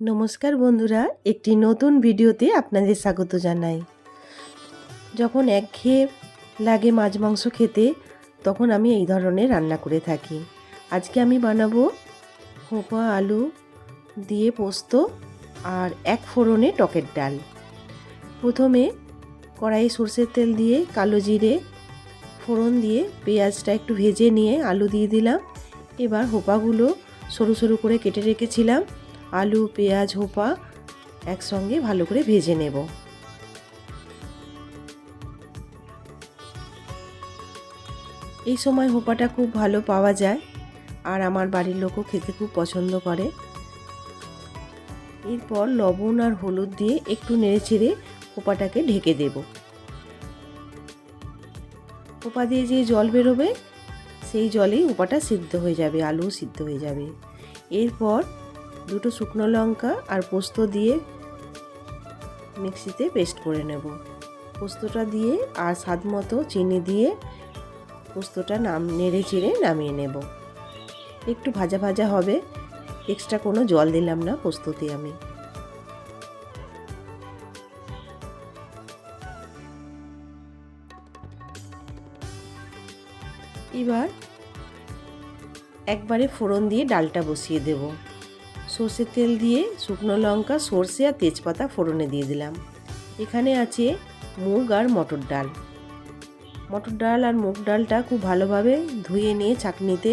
নমস্কার বন্ধুরা, একটি নতুন ভিডিওতে আপনাদের স্বাগত জানাই। যখন একঘেয়ে লাগে মাছ মাংস খেতে, তখন আমি এই ধরনের রান্না করে থাকি। আজকে আমি বানাবো খোপা আলু দিয়ে পোস্ত আর এক ফোড়নে টকের ডাল। প্রথমে কড়াইয়ে সরষের তেল দিয়ে কালো জিরে ফোড়ন দিয়ে পেঁয়াজটা একটু ভেজে নিয়ে আলু দিয়ে দিলাম। এবার হোপাগুলো সরু সরু করে কেটে রেখেছিলাম, আলু পেঁয়াজ হোপা একসঙ্গে ভালো করে ভেজে নেব। এই সময় হোপাটা খুব ভালো পাওয়া যায় আর আমার বাড়ির লোকও খেতে খুব পছন্দ করে। এরপর লবণ আর হলুদ দিয়ে একটু নেড়েচেড়ে হোপাটাকে ঢেকে দেব। হোপা দিয়ে যে জল বেরোবে সেই জলেই হোপাটা সিদ্ধ হয়ে যাবে, আলু সিদ্ধ হয়ে যাবে। এরপর দুটো শুকনো লঙ্কা আর পোস্ত দিয়ে মিক্সিতে পেস্ট করে নেব। পোস্তটা দিয়ে আর স্বাদ মতো চিনি দিয়ে পোস্তটা নেড়ে চেড়ে নামিয়ে নেব। একটু ভাজা ভাজা হবে, এক্সট্রা কোনো জল দিলাম না পোস্ততে আমি। এবার একবারে ফোড়ন দিয়ে ডালটা বসিয়ে দেব। সর্ষের তেল দিয়ে শুকনো লঙ্কা সর্ষে আর তেজপাতা ফোড়নে দিয়ে দিলাম। এখানে আছে মুগ আর মটর ডাল। মটর ডাল আর মুগ ডালটা খুব ভালোভাবে ধুয়ে নিয়ে ছাঁকনিতে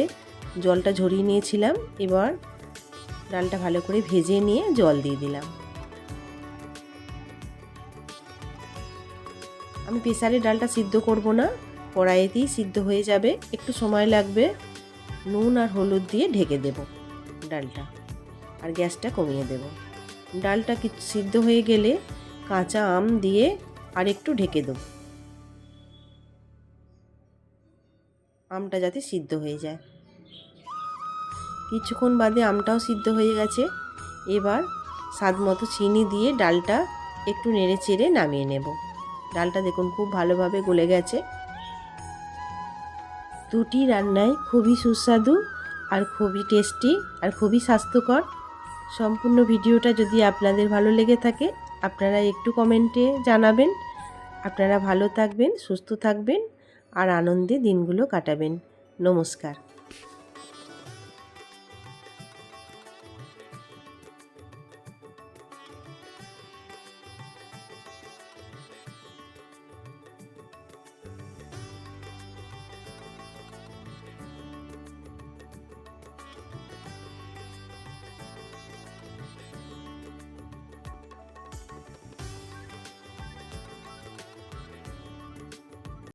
জলটা ঝরিয়ে নিয়েছিলাম। এবার ডালটা ভালো করে ভেজে নিয়ে জল দিয়ে দিলাম। আমি প্রেসারে ডালটা সিদ্ধ করব না, কড়াইতেই সিদ্ধ হয়ে যাবে, একটু সময় লাগবে। নুন আর হলুদ দিয়ে ঢেকে দেব ডালটা আর গ্যাসটা কমিয়ে দেব। ডালটা সিদ্ধ হয়ে গেলে কাঁচা আম দিয়ে আর একটু ঢেকে দেব, আমটা যাতে সিদ্ধ হয়ে যায়। কিছুক্ষণ বাদে আমটাও সিদ্ধ হয়ে গেছে। এবার স্বাদ মতো চিনি দিয়ে ডালটা একটু নেড়ে চেড়ে নামিয়ে নেব। ডালটা দেখুন খুব ভালোভাবে গলে গেছে। দুটি রান্নাই খুবই সুস্বাদু আর খুবই টেস্টি আর খুবই স্বাস্থ্যকর। সম্পূর্ণ ভিডিওটা যদি আপনাদের ভালো লেগে থাকে আপনারা একটু কমেন্টে জানাবেন। আপনারা ভালো থাকবেন, সুস্থ থাকবেন আর আনন্দে দিনগুলো কাটাবেন। নমস্কার।